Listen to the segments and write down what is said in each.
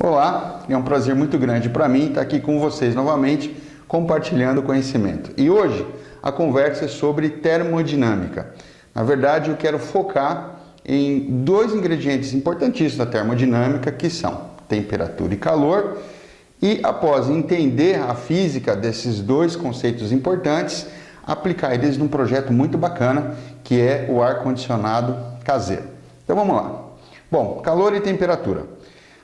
Olá, é um prazer muito grande para mim estar aqui com vocês novamente, compartilhando conhecimento. E hoje a conversa é sobre termodinâmica. Na verdade, eu quero focar em dois ingredientes importantíssimos da termodinâmica, que são temperatura e calor. E após entender a física desses dois conceitos importantes, aplicar eles num projeto muito bacana, que é o ar-condicionado caseiro. Então vamos lá. Bom, calor e temperatura.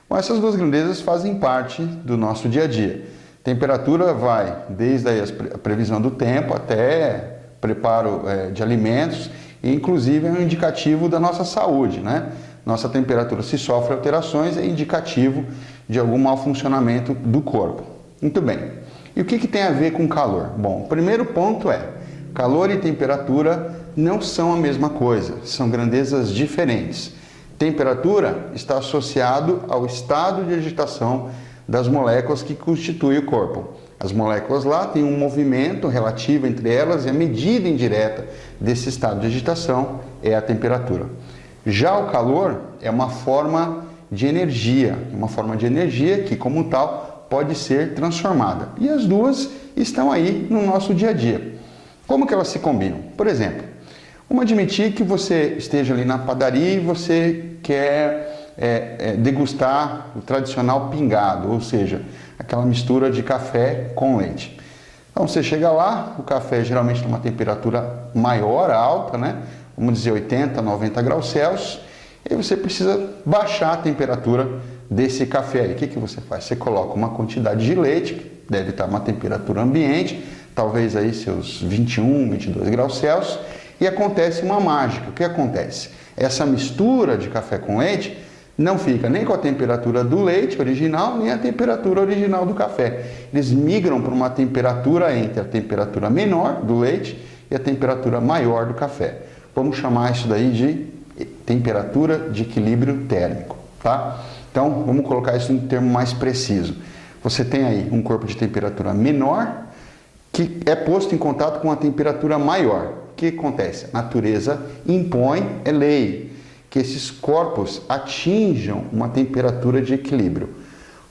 Bom, essas duas grandezas fazem parte do nosso dia a dia. Temperatura vai desde a previsão do tempo até preparo de alimentos, e inclusive é um indicativo da nossa saúde, né? Nossa temperatura, se sofre alterações, é indicativo de algum mau funcionamento do corpo. Muito bem. E o que tem a ver com calor? Bom, o primeiro ponto é, calor e temperatura não são a mesma coisa, são grandezas diferentes. Temperatura está associado ao estado de agitação das moléculas que constituem o corpo. As moléculas lá têm um movimento relativo entre elas e a medida indireta desse estado de agitação é a temperatura. Já o calor é uma forma de energia que, como tal, pode ser transformada. E as duas estão aí no nosso dia a dia. Como que elas se combinam? Por exemplo, vamos admitir que você esteja ali na padaria e você quer degustar o tradicional pingado, ou seja, aquela mistura de café com leite. Então você chega lá, o café geralmente tem uma temperatura maior, alta, né? Vamos dizer 80, 90 graus Celsius, e aí você precisa baixar a temperatura desse café aí. O que você faz? Você coloca uma quantidade de leite, que deve estar uma temperatura ambiente, talvez aí seus 21, 22 graus Celsius, e acontece uma mágica. O que acontece? Essa mistura de café com leite não fica nem com a temperatura do leite original, nem a temperatura original do café. Eles migram para uma temperatura entre a temperatura menor do leite e a temperatura maior do café. Vamos chamar isso daí de temperatura de equilíbrio térmico, tá? Então, vamos colocar isso em um termo mais preciso. Você tem aí um corpo de temperatura menor que é posto em contato com a temperatura maior. O que acontece? A natureza impõe, é lei, que esses corpos atinjam uma temperatura de equilíbrio.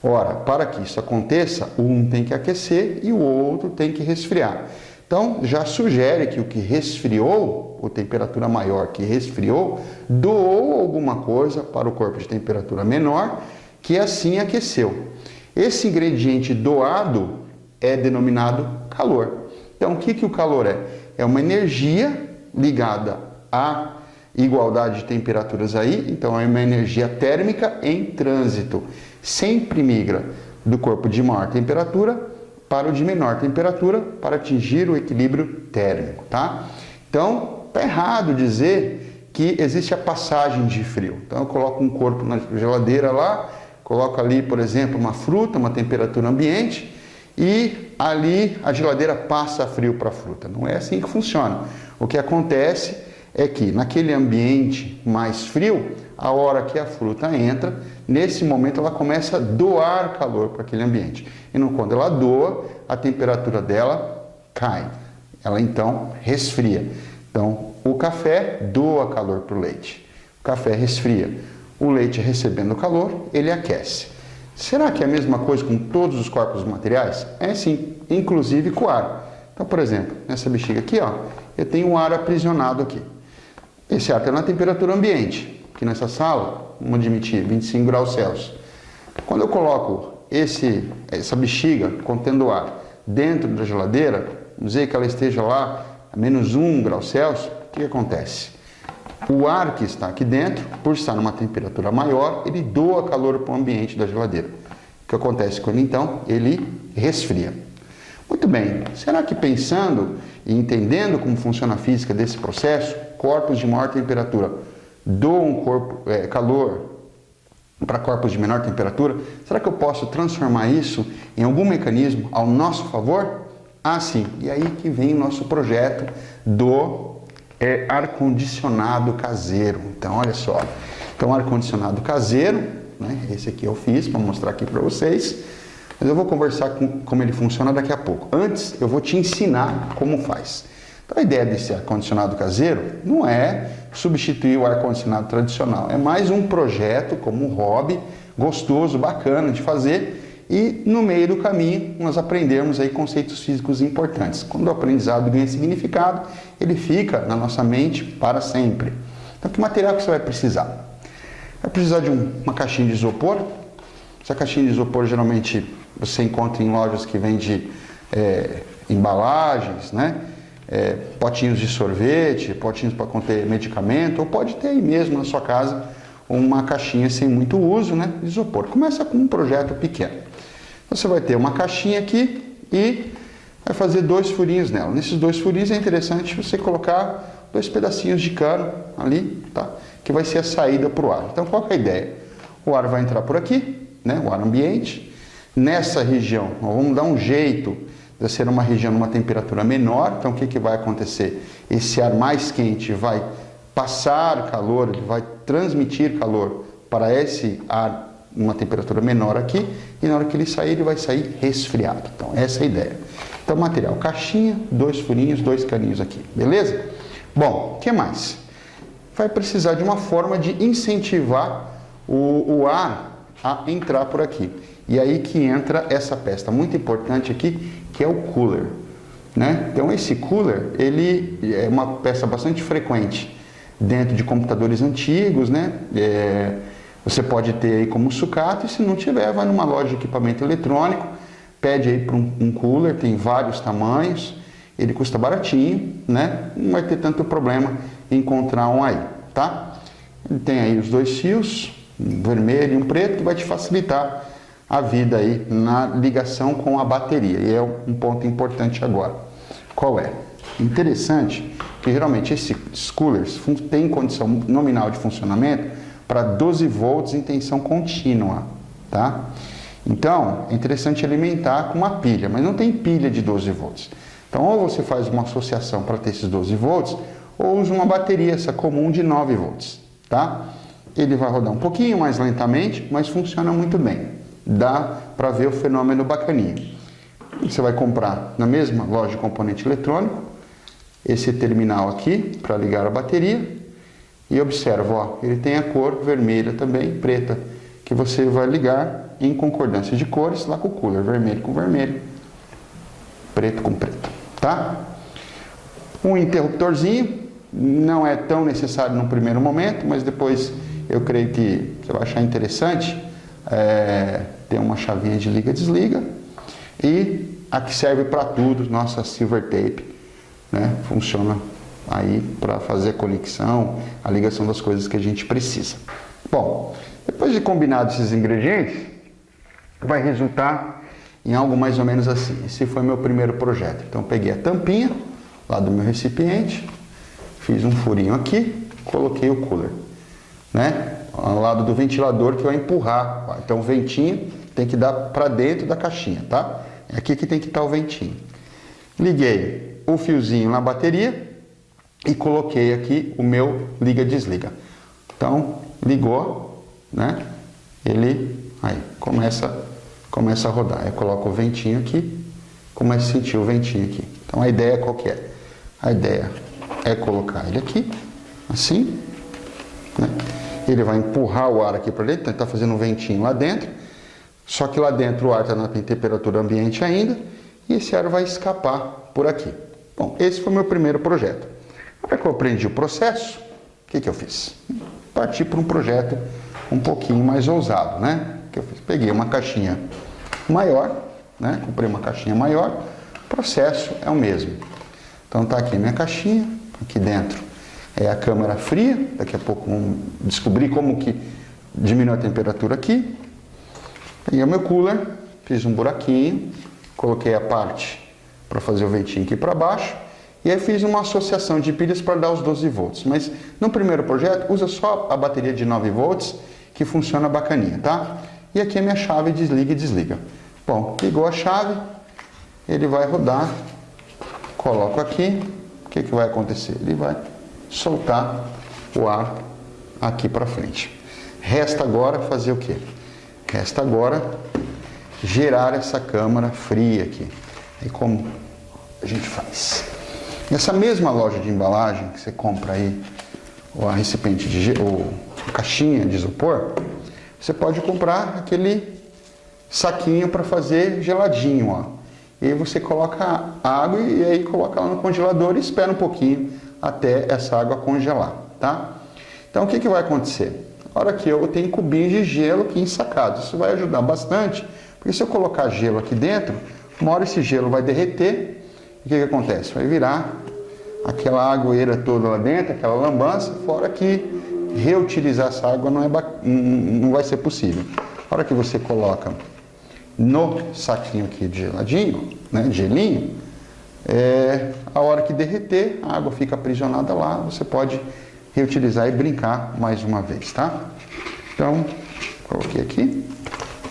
Ora, para que isso aconteça, um tem que aquecer e o outro tem que resfriar. Então, já sugere que o que resfriou, ou temperatura maior que resfriou, doou alguma coisa para o corpo de temperatura menor, que assim aqueceu. Esse ingrediente doado é denominado calor. Então, o que o calor é? É uma energia ligada à igualdade de temperaturas aí, então é uma energia térmica em trânsito. Sempre migra do corpo de maior temperatura para o de menor temperatura para atingir o equilíbrio térmico, tá? Então, tá errado dizer que existe a passagem de frio. Então, eu coloco um corpo na geladeira lá, coloco ali, por exemplo, uma fruta, uma temperatura ambiente, e ali a geladeira passa frio para a fruta. Não é assim que funciona. O que acontece é que naquele ambiente mais frio, a hora que a fruta entra, nesse momento ela começa a doar calor para aquele ambiente. E quando ela doa, a temperatura dela cai. Ela então resfria. Então o café doa calor para o leite. O café resfria. O leite recebendo calor, ele aquece. Será que é a mesma coisa com todos os corpos materiais? É sim, inclusive com o ar. Então, por exemplo, nessa bexiga aqui, ó, eu tenho um ar aprisionado aqui. Esse ar está na temperatura ambiente. Aqui nessa sala, vamos admitir, 25 graus Celsius. Quando eu coloco essa bexiga contendo ar dentro da geladeira, vamos dizer que ela esteja lá a menos 1 grau Celsius, o que acontece? O ar que está aqui dentro, por estar numa temperatura maior, ele doa calor para o ambiente da geladeira. O que acontece com ele então? Ele resfria. Muito bem, será que pensando e entendendo como funciona a física desse processo, corpos de maior temperatura doam calor para corpos de menor temperatura, será que eu posso transformar isso em algum mecanismo ao nosso favor? Ah, sim, e aí que vem o nosso projeto do ar-condicionado caseiro. Então, olha só. Então, ar-condicionado caseiro, né? Esse aqui eu fiz para mostrar aqui para vocês. Mas eu vou conversar como ele funciona daqui a pouco. Antes, eu vou te ensinar como faz. Então, a ideia desse ar-condicionado caseiro não é substituir o ar-condicionado tradicional. É mais um projeto como um hobby, gostoso, bacana de fazer, e no meio do caminho nós aprendemos aí conceitos físicos importantes. Quando o aprendizado ganha significado, ele fica na nossa mente para sempre. Então, que material que você vai precisar? Vai precisar de uma caixinha de isopor. Essa caixinha de isopor geralmente você encontra em lojas que vendem embalagens, né? Potinhos de sorvete, potinhos para conter medicamento, ou pode ter aí mesmo na sua casa uma caixinha sem muito uso, né, de isopor. Começa com um projeto pequeno. Você vai ter uma caixinha aqui e vai fazer 2 furinhos nela. Nesses 2 furinhos é interessante você colocar 2 pedacinhos de cano ali, tá? Que vai ser a saída para o ar. Então, qual que é a ideia? O ar vai entrar por aqui, né, o ar ambiente. Nessa região, nós vamos dar um jeito de ser uma região numa temperatura menor. Então, o que vai acontecer? Esse ar mais quente vai passar calor, ele vai transmitir calor para esse ar numa temperatura menor aqui, e na hora que ele sair, ele vai sair resfriado. Então, essa é a ideia. Então, material, caixinha, 2 furinhos, 2 caninhos aqui, beleza? Bom, o que mais? Vai precisar de uma forma de incentivar o ar a entrar por aqui. E aí que entra essa peça muito importante aqui, que é o cooler, né? Então, esse cooler, ele é uma peça bastante frequente dentro de computadores antigos, né? Você pode ter aí como sucata, e se não tiver, vai numa loja de equipamento eletrônico, pede aí para um cooler, tem vários tamanhos, ele custa baratinho, né? Não vai ter tanto problema em encontrar um aí, tá? Ele tem aí os 2 fios, um vermelho e um preto, que vai te facilitar a vida aí na ligação com a bateria, e é um ponto importante agora. Qual é? Interessante que geralmente esses coolers têm condição nominal de funcionamento para 12 volts em tensão contínua, tá? Então, é interessante alimentar com uma pilha, mas não tem pilha de 12 volts. Então, ou você faz uma associação para ter esses 12 volts, ou usa uma bateria essa comum de 9 volts, tá? Ele vai rodar um pouquinho mais lentamente, mas funciona muito bem. Dá para ver o fenômeno bacaninho. Você vai comprar na mesma loja de componente eletrônico esse terminal aqui para ligar a bateria, e observa, ó, ele tem a cor vermelha também, preta, que você vai ligar em concordância de cores lá com o cooler, vermelho com vermelho, preto com preto, tá? Um interruptorzinho, não é tão necessário no primeiro momento, mas depois eu creio que você vai achar interessante. Tem uma chavinha de liga-desliga, e a que serve para tudo, nossa silver tape, né? Funciona aí para fazer a conexão, a ligação das coisas que a gente precisa. Bom, depois de combinado esses ingredientes, vai resultar em algo mais ou menos assim. Esse foi meu primeiro projeto. Então, peguei a tampinha lá do meu recipiente, fiz um furinho aqui, coloquei o cooler, né? Ao lado do ventilador, que vai empurrar. Então, o ventinho tem que dar para dentro da caixinha, tá? É aqui que tem que estar o ventinho. Liguei o fiozinho na bateria e coloquei aqui o meu liga-desliga. Então, ligou, né? Ele aí começa a rodar. Eu coloco o ventinho aqui, começa a sentir o ventinho aqui. Então, a ideia qual que é? A ideia é colocar ele aqui, assim, né? Ele vai empurrar o ar aqui para dentro, então ele está fazendo um ventinho lá dentro, só que lá dentro o ar está na temperatura ambiente ainda, e esse ar vai escapar por aqui. Bom, esse foi o meu primeiro projeto. Agora que eu aprendi o processo, o que eu fiz? Parti para um projeto um pouquinho mais ousado, né? O que eu fiz? Peguei uma caixinha maior, né? Comprei uma caixinha maior, o processo é o mesmo. Então tá aqui a minha caixinha, aqui dentro é a câmara fria, daqui a pouco vamos descobrir como que diminui a temperatura aqui. Peguei o meu cooler, fiz um buraquinho, coloquei a parte para fazer o ventinho aqui para baixo, e aí fiz uma associação de pilhas para dar os 12 volts. Mas no primeiro projeto, usa só a bateria de 9 volts, que funciona bacaninha, tá? E aqui a minha chave desliga e desliga. Bom, ligou a chave, ele vai rodar, coloco aqui, o que vai acontecer? Ele vai soltar o ar aqui para frente. Resta agora fazer o quê? Resta agora gerar essa câmara fria aqui. E como a gente faz? Nessa mesma loja de embalagem que você compra aí ou a recipiente ou caixinha de isopor, você pode comprar aquele saquinho para fazer geladinho, ó. E aí você coloca água e aí coloca lá no congelador e espera um pouquinho até essa água congelar, tá? Então o que vai acontecer? A hora que eu tenho cubinhos de gelo aqui ensacados, isso vai ajudar bastante, porque se eu colocar gelo aqui dentro, uma hora esse gelo vai derreter, e o que acontece? Vai virar aquela agueira toda lá dentro, aquela lambança, fora que reutilizar essa água não vai ser possível. A hora que você coloca no saquinho aqui de geladinho, né, de gelinho, a hora que derreter, a água fica aprisionada lá, você pode reutilizar e brincar mais uma vez, tá? Então, coloquei aqui,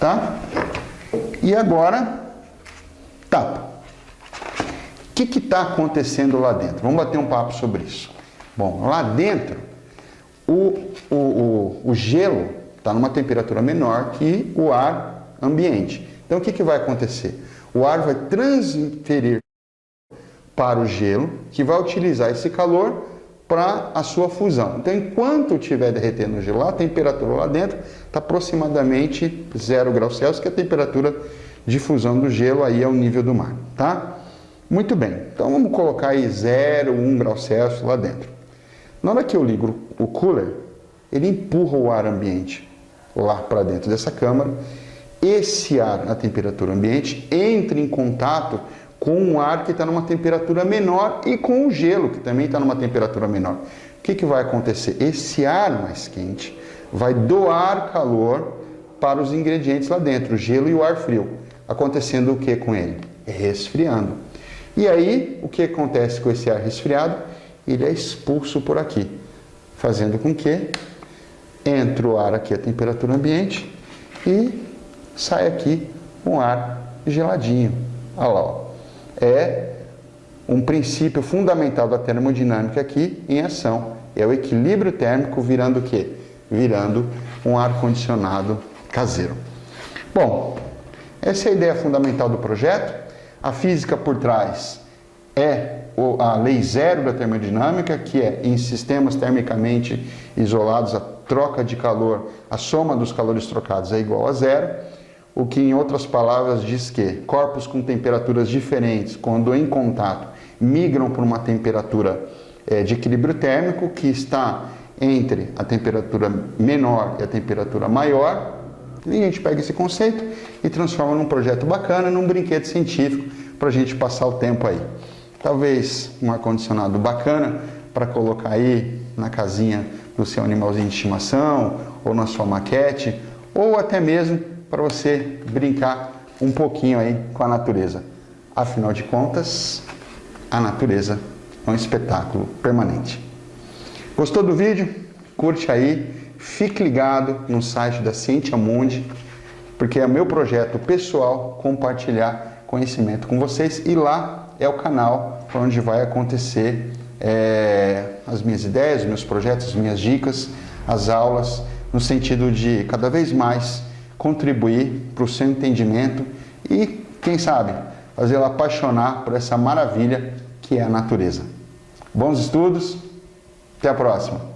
tá? E agora, tapa. O que está acontecendo lá dentro? Vamos bater um papo sobre isso. Bom, lá dentro, o gelo está numa temperatura menor que o ar ambiente. Então, o que vai acontecer? O ar vai transferir para o gelo, que vai utilizar esse calor para a sua fusão. Então, enquanto estiver derretendo o gelo, a temperatura lá dentro está aproximadamente 0 graus Celsius, que é a temperatura de fusão do gelo aí ao nível do mar, tá? Muito bem, então vamos colocar aí 0, 1 grau Celsius lá dentro. Na hora que eu ligo o cooler, ele empurra o ar ambiente lá para dentro dessa câmara. Esse ar na temperatura ambiente entra em contato com o ar que está numa temperatura menor e com o gelo, que também está numa temperatura menor. O que vai acontecer? Esse ar mais quente vai doar calor para os ingredientes lá dentro, o gelo e o ar frio. Acontecendo o que com ele? Resfriando. E aí, o que acontece com esse ar resfriado? Ele é expulso por aqui, fazendo com que entre o ar aqui a temperatura ambiente e sai aqui um ar geladinho. Olha lá, ó. É um princípio fundamental da termodinâmica aqui em ação. É o equilíbrio térmico virando o quê? Virando um ar-condicionado caseiro. Bom, essa é a ideia fundamental do projeto. A física por trás é a lei zero da termodinâmica, que é em sistemas termicamente isolados, a troca de calor, a soma dos calores trocados é igual a zero. O que, em outras palavras, diz que corpos com temperaturas diferentes, quando em contato, migram para uma temperatura de equilíbrio térmico, que está entre a temperatura menor e a temperatura maior. E a gente pega esse conceito e transforma num projeto bacana, num brinquedo científico, para a gente passar o tempo aí. Talvez um ar-condicionado bacana para colocar aí na casinha do seu animalzinho de estimação, ou na sua maquete, ou até mesmo para você brincar um pouquinho aí com a natureza. Afinal de contas, a natureza é um espetáculo permanente. Gostou do vídeo? Curte aí, fique ligado no site da Scientia Mundi, porque é meu projeto pessoal compartilhar conhecimento com vocês, e lá é o canal onde vai acontecer as minhas ideias, os meus projetos, as minhas dicas, as aulas, no sentido de cada vez mais contribuir para o seu entendimento e, quem sabe, fazê-lo apaixonar por essa maravilha que é a natureza. Bons estudos, até a próxima!